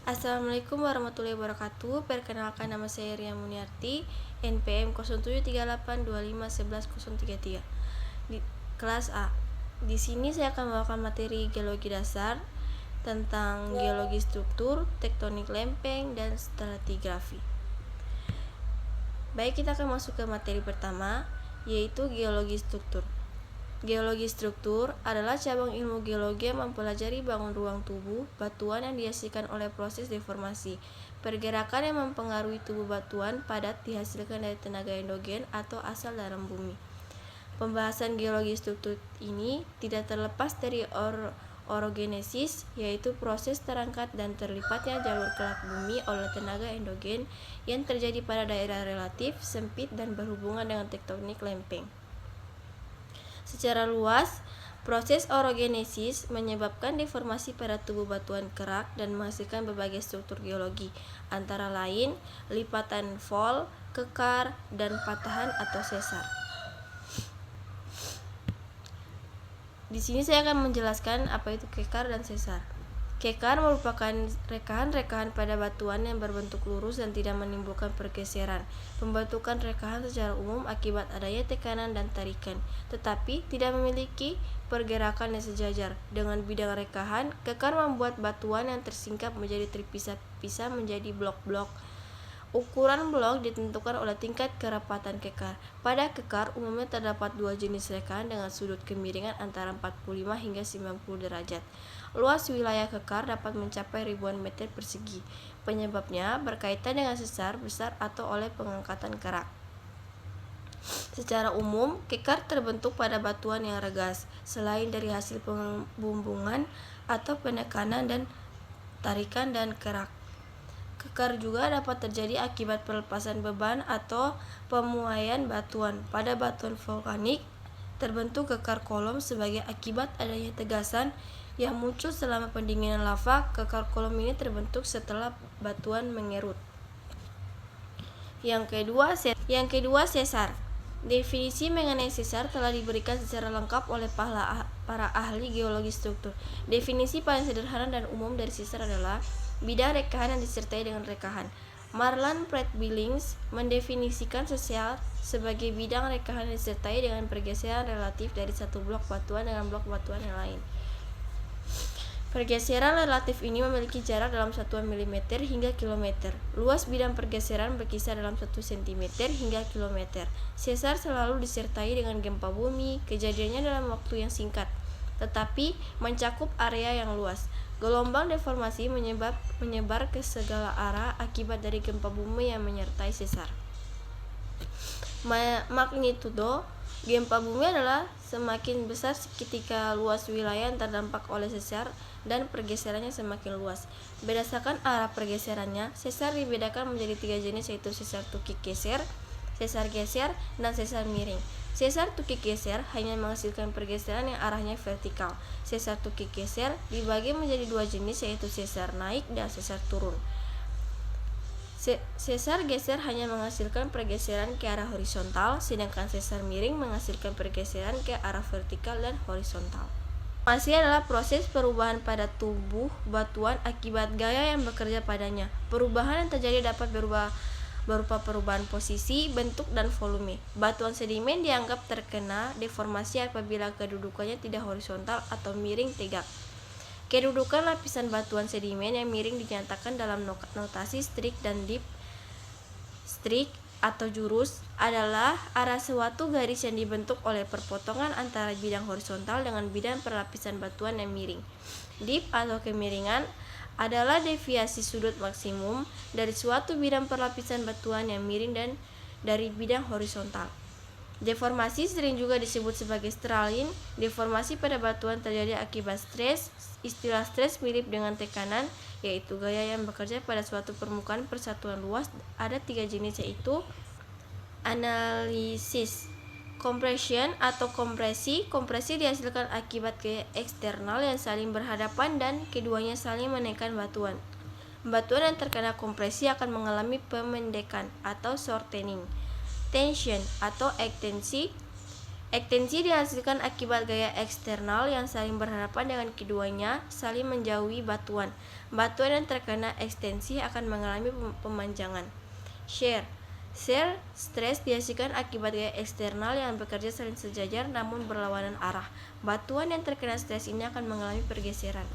Assalamualaikum warahmatullahi wabarakatuh. Perkenalkan, nama saya Ria Muniarti, NPM 0738251133 di kelas A. Di sini saya akan membawakan materi geologi dasar tentang geologi struktur, tektonik lempeng, dan stratigrafi. Baik, kita akan masuk ke materi pertama, yaitu geologi struktur. Geologi struktur adalah cabang ilmu geologi yang mempelajari bangun ruang tubuh batuan yang dihasilkan oleh proses deformasi. Pergerakan yang mempengaruhi tubuh batuan padat dihasilkan dari tenaga endogen atau asal dalam bumi. Pembahasan geologi struktur ini tidak terlepas dari orogenesis, yaitu proses terangkat dan terlipatnya jalur kelak bumi oleh tenaga endogen yang terjadi pada daerah relatif sempit dan berhubungan dengan tektonik lempeng. Secara luas, proses orogenesis menyebabkan deformasi pada tubuh batuan kerak dan menghasilkan berbagai struktur geologi, antara lain lipatan fault, kekar, dan patahan atau sesar. Di sini saya akan menjelaskan apa itu kekar dan sesar. Kekar merupakan rekahan-rekahan pada batuan yang berbentuk lurus dan tidak menimbulkan pergeseran. Pembentukan rekahan secara umum akibat adanya tekanan dan tarikan, tetapi tidak memiliki pergerakan yang sejajar. Dengan bidang rekahan, kekar membuat batuan yang tersingkap menjadi terpisah-pisah menjadi blok-blok. Ukuran blok ditentukan oleh tingkat kerapatan kekar. Pada kekar umumnya terdapat dua jenis rekahan dengan sudut kemiringan antara 45 hingga 90 derajat. Luas wilayah kekar dapat mencapai ribuan meter persegi. Penyebabnya berkaitan dengan sesar besar atau oleh pengangkatan kerak. Secara umum, kekar terbentuk pada batuan yang regas, selain dari hasil pembumbungan atau penekanan dan tarikan dan kerak. Kekar juga dapat terjadi akibat pelepasan beban atau pemuaian batuan. Pada batuan vulkanik, terbentuk kekar kolom sebagai akibat adanya tegasan yang muncul selama pendinginan lava. Kekar kolom ini terbentuk setelah batuan mengerut. Yang kedua, sesar. Definisi mengenai sesar telah diberikan secara lengkap oleh para ahli geologi struktur. Definisi paling sederhana dan umum dari sesar adalah bidang rekahan yang disertai dengan rekahan. Marland Pratt Billings mendefinisikan sesar sebagai bidang rekahan yang disertai dengan pergeseran relatif dari satu blok batuan dengan blok batuan yang lain. Pergeseran relatif ini memiliki jarak dalam satuan milimeter hingga kilometer. Luas bidang pergeseran berkisar dalam 1 cm hingga kilometer. Sesar selalu disertai dengan gempa bumi, kejadiannya dalam waktu yang singkat, tetapi mencakup area yang luas. Gelombang deformasi menyebar ke segala arah akibat dari gempa bumi yang menyertai sesar. Magnitudo gempa bumi adalah semakin besar ketika luas wilayah yang terdampak oleh sesar dan pergeserannya semakin luas. Berdasarkan arah pergeserannya, sesar dibedakan menjadi 3 jenis, yaitu sesar tukik geser, sesar geser, dan sesar miring. Sesar tukik geser hanya menghasilkan pergeseran yang arahnya vertikal. Sesar tukik geser dibagi menjadi 2 jenis, yaitu sesar naik dan sesar turun. Sesar geser hanya menghasilkan pergeseran ke arah horizontal, sedangkan sesar miring menghasilkan pergeseran ke arah vertikal dan horizontal. Deformasi adalah proses perubahan pada tubuh batuan akibat gaya yang bekerja padanya. Perubahan yang terjadi dapat berupa perubahan posisi, bentuk, dan volume. Batuan sedimen dianggap terkena deformasi apabila kedudukannya tidak horizontal atau miring tegak. Kedudukan lapisan batuan sedimen yang miring dinyatakan dalam notasi strik dan dip. Strik atau jurus adalah arah suatu garis yang dibentuk oleh perpotongan antara bidang horizontal dengan bidang perlapisan batuan yang miring. Dip atau kemiringan adalah deviasi sudut maksimum dari suatu bidang perlapisan batuan yang miring dan dari bidang horizontal. Deformasi sering juga disebut sebagai strain. Deformasi pada batuan terjadi akibat stres. Istilah stres mirip dengan tekanan, yaitu gaya yang bekerja pada suatu permukaan persatuan luas. Ada 3 jenis, yaitu analisis, compression atau kompresi. Kompresi dihasilkan akibat gaya eksternal yang saling berhadapan dan keduanya saling menekan batuan. Batuan yang terkena kompresi akan mengalami pemendekan atau shortening. Tension atau Ekstensi dihasilkan akibat gaya eksternal yang saling berhadapan dengan keduanya saling menjauhi batuan. Batuan yang terkena ekstensi akan mengalami pemanjangan. Shear stres dihasilkan akibat gaya eksternal yang bekerja saling sejajar namun berlawanan arah. Batuan yang terkena stres ini akan mengalami pergeseran.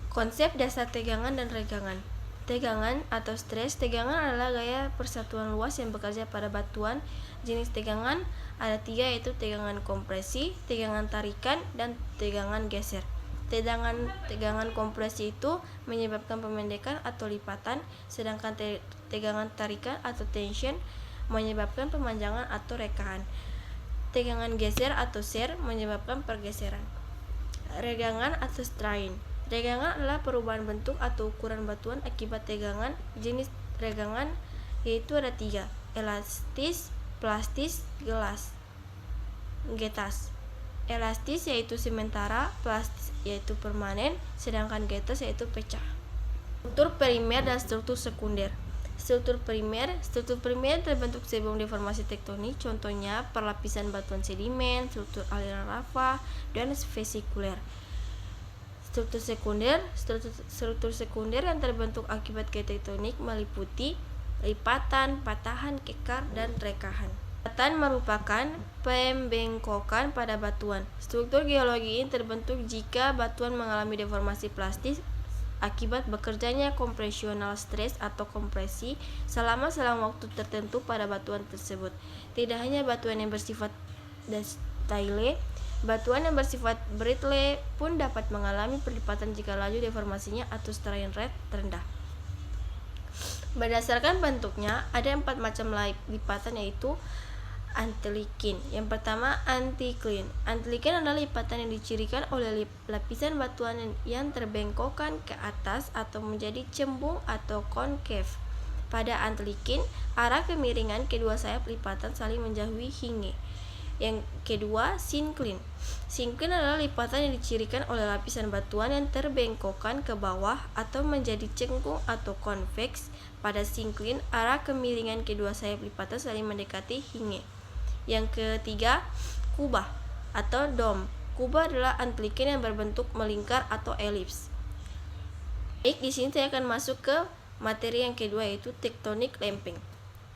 Konsep dasar tegangan dan regangan. Tegangan atau stres. Tegangan adalah gaya persatuan luas yang bekerja pada batuan. Jenis tegangan ada 3, yaitu tegangan kompresi, tegangan tarikan, dan tegangan geser. Tegangan kompresi itu menyebabkan pemendekan atau lipatan, sedangkan tegangan tarikan atau tension menyebabkan pemanjangan atau rekahan. Tegangan geser atau shear menyebabkan pergeseran. Regangan atau strain. Regangan adalah perubahan bentuk atau ukuran batuan akibat tegangan. Jenis regangan yaitu ada 3, elastis, plastis, getas. Elastis yaitu sementara, plastis yaitu permanen, sedangkan getas yaitu pecah. Struktur primer dan struktur sekunder. Struktur primer terbentuk sebelum deformasi tektonik, contohnya perlapisan batuan sedimen, struktur aliran lava, dan vesikuler. Struktur sekunder yang terbentuk akibat gaya tektonik meliputi lipatan, patahan, kekar, dan rekahan. Lipatan merupakan pembengkokan pada batuan. Struktur geologi ini terbentuk jika batuan mengalami deformasi plastis akibat bekerjanya kompresional stres atau kompresi selama selang waktu tertentu pada batuan tersebut. Tidak hanya batuan yang bersifat ductile, batuan yang bersifat brittle pun dapat mengalami perlipatan jika laju deformasinya atau strain rate rendah. Berdasarkan bentuknya, ada 4 macam lipatan, yaitu antilikin. Yang pertama, anticline. Antilikin adalah lipatan yang dicirikan oleh lapisan batuan yang terbengkokkan ke atas atau menjadi cembung atau concave. Pada antilikin, arah kemiringan kedua sayap lipatan saling menjauhi hinge. Yang kedua, syncline. Syncline adalah lipatan yang dicirikan oleh lapisan batuan yang terbengkokkan ke bawah atau menjadi cengkung atau convex. Pada syncline, arah kemiringan kedua sayap lipatan saling mendekati hinge. Yang ketiga, kubah atau dome. Kubah adalah antilikin yang berbentuk melingkar atau elips. Baik, di sini saya akan masuk ke materi yang kedua, yaitu tektonik lempeng.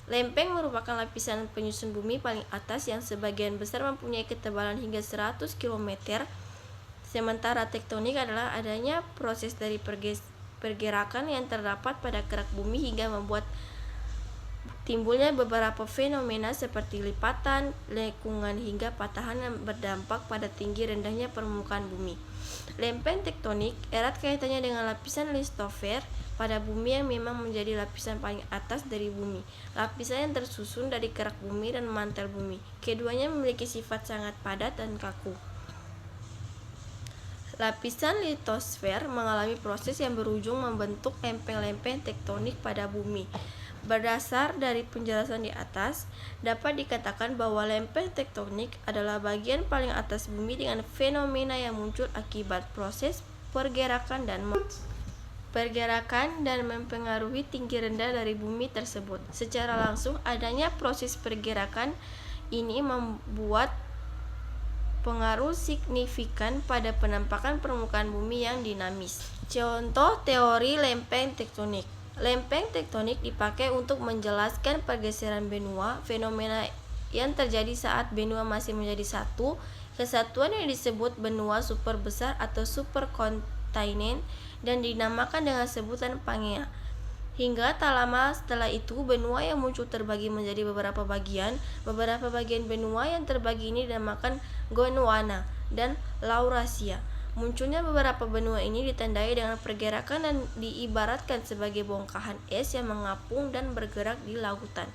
Lempeng merupakan lapisan penyusun bumi paling atas yang sebagian besar mempunyai ketebalan hingga 100 km. Sementara tektonik adalah adanya proses dari pergerakan yang terdapat pada kerak bumi hingga membuat timbulnya beberapa fenomena seperti lipatan, lekungan, hingga patahan yang berdampak pada tinggi rendahnya permukaan bumi. Lempeng tektonik erat kaitannya dengan lapisan lithosfer pada bumi yang memang menjadi lapisan paling atas dari bumi. Lapisan yang tersusun dari kerak bumi dan mantel bumi. Keduanya memiliki sifat sangat padat dan kaku. Lapisan lithosfer mengalami proses yang berujung membentuk lempeng-lempeng tektonik pada bumi. Berdasar dari penjelasan di atas, dapat dikatakan bahwa lempeng tektonik adalah bagian paling atas bumi dengan fenomena yang muncul akibat proses pergerakan dan mempengaruhi tinggi rendah dari bumi tersebut. Secara langsung, adanya proses pergerakan ini membuat pengaruh signifikan pada penampakan permukaan bumi yang dinamis. Contoh teori lempeng tektonik. Lempeng tektonik dipakai untuk menjelaskan pergeseran benua, fenomena yang terjadi saat benua masih menjadi satu. Kesatuan yang disebut benua super besar atau superkontinent dan dinamakan dengan sebutan Pangea. Hingga tak lama setelah itu, benua yang muncul terbagi menjadi beberapa bagian. Beberapa bagian benua yang terbagi ini dinamakan Gondwana dan Laurasia. Munculnya beberapa benua ini ditandai dengan pergerakan dan diibaratkan sebagai bongkahan es yang mengapung dan bergerak di lautan.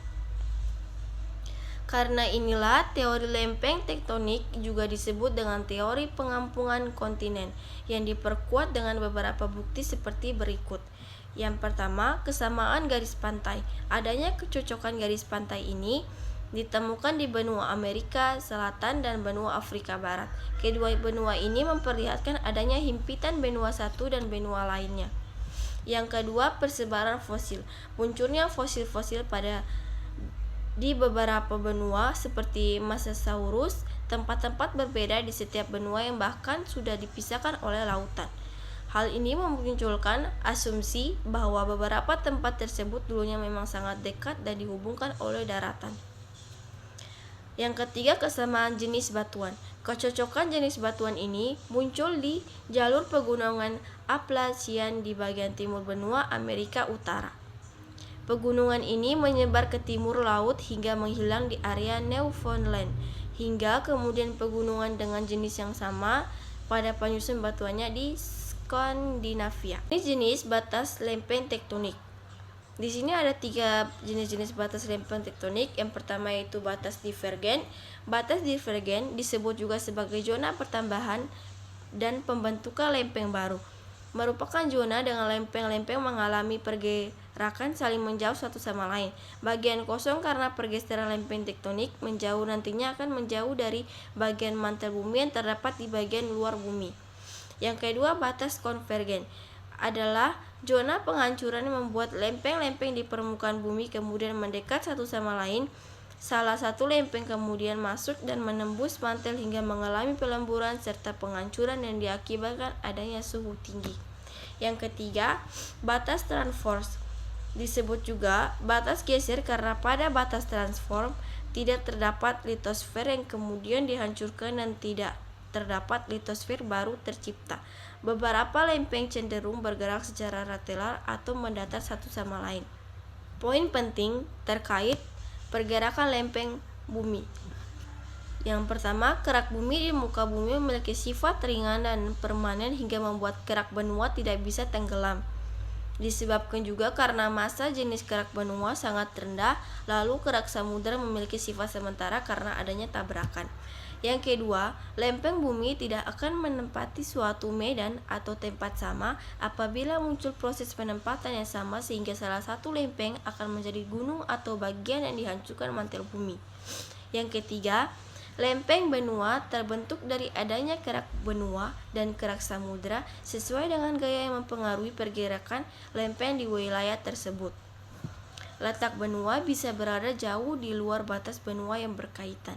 Karena inilah teori lempeng tektonik juga disebut dengan teori pengampungan kontinen, yang diperkuat dengan beberapa bukti seperti berikut. Yang pertama, kesamaan garis pantai. Adanya kecocokan garis pantai ini ditemukan di benua Amerika Selatan dan benua Afrika Barat. Kedua benua ini memperlihatkan adanya himpitan benua satu dan benua lainnya. Yang kedua, persebaran fosil. Munculnya fosil-fosil pada Di beberapa benua seperti Mosasaurus, tempat-tempat berbeda di setiap benua yang bahkan sudah dipisahkan oleh lautan. Hal ini memunculkan asumsi bahwa beberapa tempat tersebut dulunya memang sangat dekat dan dihubungkan oleh daratan. Yang ketiga, kesamaan jenis batuan. Kecocokan jenis batuan ini muncul di jalur pegunungan Appalachian di bagian timur benua Amerika Utara. Pegunungan ini menyebar ke timur laut hingga menghilang di area Newfoundland, hingga kemudian pegunungan dengan jenis yang sama pada penyusun batuannya di Skandinavia. Ini jenis batas lempeng tektonik. Di sini ada 3 jenis-jenis batas lempeng tektonik. Yang pertama yaitu batas divergen. Batas divergen disebut juga sebagai zona pertambahan dan pembentukan lempeng baru. Merupakan zona dengan lempeng-lempeng mengalami pergerakan saling menjauh satu sama lain. Bagian kosong karena pergeseran lempeng tektonik menjauh nantinya akan menjauh dari bagian mantel bumi yang terdapat di bagian luar bumi. Yang kedua, batas konvergen adalah zona penghancuran yang membuat lempeng-lempeng di permukaan bumi kemudian mendekat satu sama lain. Salah satu lempeng kemudian masuk dan menembus mantel hingga mengalami pelemburan serta penghancuran yang diakibatkan adanya suhu tinggi. Yang ketiga, batas transform disebut juga batas geser karena pada batas transform tidak terdapat litosfer yang kemudian dihancurkan dan tidak terdapat litosfer baru tercipta. Beberapa lempeng cenderung bergerak secara lateral atau mendatar satu sama lain. Poin penting terkait pergerakan lempeng bumi. Yang pertama, kerak bumi di muka bumi memiliki sifat ringan dan permanen hingga membuat kerak benua tidak bisa tenggelam. Disebabkan juga karena massa jenis kerak benua sangat rendah, lalu kerak samudera memiliki sifat sementara karena adanya tabrakan. Yang kedua, lempeng bumi tidak akan menempati suatu medan atau tempat sama apabila muncul proses penempatan yang sama sehingga salah satu lempeng akan menjadi gunung atau bagian yang dihancurkan mantel bumi. Yang ketiga, lempeng benua terbentuk dari adanya kerak benua dan kerak samudera sesuai dengan gaya yang mempengaruhi pergerakan lempeng di wilayah tersebut. Letak benua bisa berada jauh di luar batas benua yang berkaitan.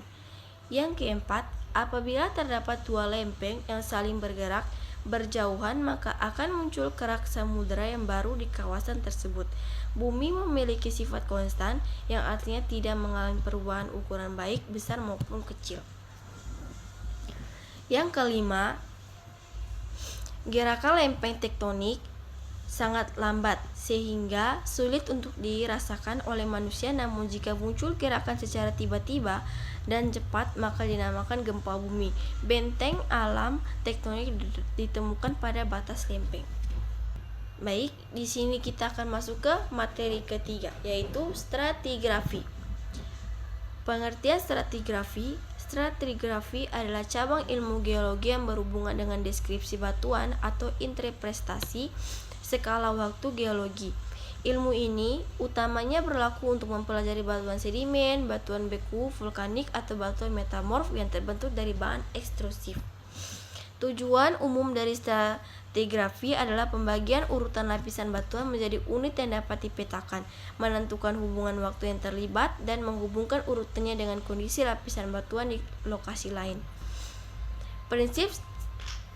Yang keempat, apabila terdapat dua lempeng yang saling bergerak berjauhan maka akan muncul kerak samudera yang baru di kawasan tersebut. Bumi memiliki sifat konstan yang artinya tidak mengalami perubahan ukuran baik besar maupun kecil. Yang kelima, gerakan lempeng tektonik sangat lambat sehingga sulit untuk dirasakan oleh manusia, namun jika muncul gerakan secara tiba-tiba dan cepat maka dinamakan gempa bumi. Benteng alam tektonik ditemukan pada batas lempeng. Baik, di sini kita akan masuk ke materi ketiga yaitu stratigrafi. Pengertian stratigrafi. Stratigrafi adalah cabang ilmu geologi yang berhubungan dengan deskripsi batuan atau interpretasi skala waktu geologi. Ilmu ini utamanya berlaku untuk mempelajari batuan sedimen, batuan beku, vulkanik, atau batuan metamorf yang terbentuk dari bahan ekstrusif. Tujuan umum dari stratigrafi adalah pembagian urutan lapisan batuan menjadi unit yang dapat dipetakan, menentukan hubungan waktu yang terlibat, dan menghubungkan urutannya dengan kondisi lapisan batuan di lokasi lain. Prinsip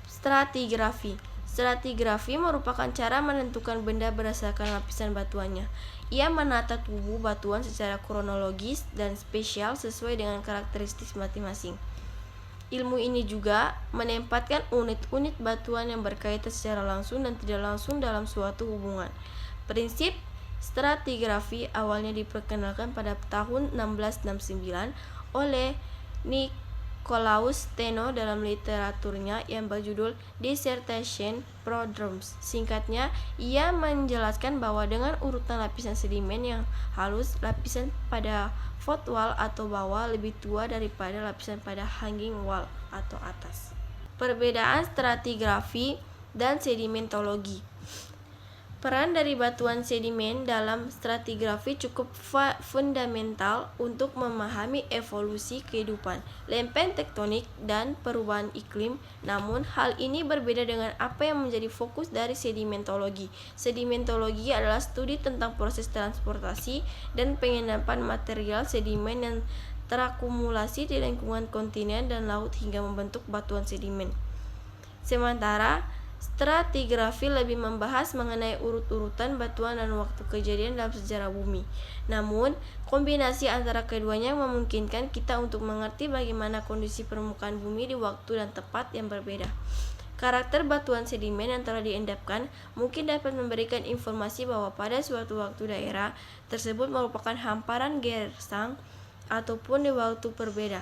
stratigrafi. Stratigrafi merupakan cara menentukan benda berdasarkan lapisan batuannya. Ia menata tubuh batuan secara kronologis dan spesial sesuai dengan karakteristik masing-masing. Ilmu ini juga menempatkan unit-unit batuan yang berkaitan secara langsung dan tidak langsung dalam suatu hubungan. Prinsip stratigrafi awalnya diperkenalkan pada tahun 1669 oleh Nicolaus Steno dalam literaturnya yang berjudul Dissertation Prodromus. Singkatnya, ia menjelaskan bahwa dengan urutan lapisan sedimen yang halus, lapisan pada foot wall atau bawah lebih tua daripada lapisan pada hanging wall atau atas. Perbedaan stratigrafi dan sedimentologi. Peran dari batuan sedimen dalam stratigrafi cukup fundamental untuk memahami evolusi kehidupan, lempeng tektonik, dan perubahan iklim. Namun, hal ini berbeda dengan apa yang menjadi fokus dari sedimentologi. Sedimentologi adalah studi tentang proses transportasi dan pengendapan material sedimen yang terakumulasi di lingkungan kontinen dan laut hingga membentuk batuan sedimen. Sementara stratigrafi lebih membahas mengenai urut-urutan batuan dan waktu kejadian dalam sejarah bumi. Namun, kombinasi antara keduanya memungkinkan kita untuk mengerti bagaimana kondisi permukaan bumi di waktu dan tempat yang berbeda. Karakter batuan sedimen yang telah diendapkan mungkin dapat memberikan informasi bahwa pada suatu waktu daerah tersebut merupakan hamparan gersang ataupun di waktu berbeda.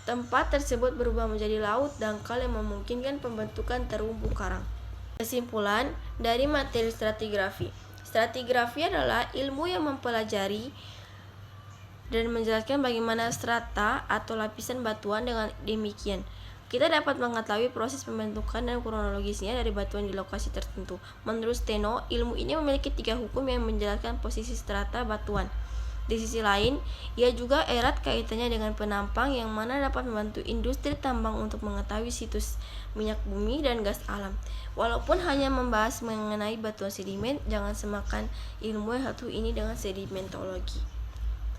Tempat tersebut berubah menjadi laut dangkal yang memungkinkan pembentukan terumbu karang. Kesimpulan dari materi stratigrafi. Stratigrafi adalah ilmu yang mempelajari dan menjelaskan bagaimana strata atau lapisan batuan. Dengan demikian, kita dapat mengetahui proses pembentukan dan kronologisnya dari batuan di lokasi tertentu. Menurut Steno, ilmu ini memiliki 3 hukum yang menjelaskan posisi strata batuan. Di sisi lain, ia juga erat kaitannya dengan penampang yang mana dapat membantu industri tambang untuk mengetahui situs minyak bumi dan gas alam. Walaupun hanya membahas mengenai batuan sedimen, jangan semakan ilmu yang satu ini dengan sedimentologi.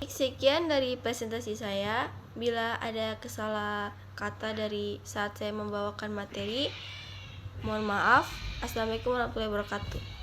Sekian dari presentasi saya. Bila ada kesalah kata dari saat saya membawakan materi, mohon maaf. Assalamualaikum warahmatullahi wabarakatuh.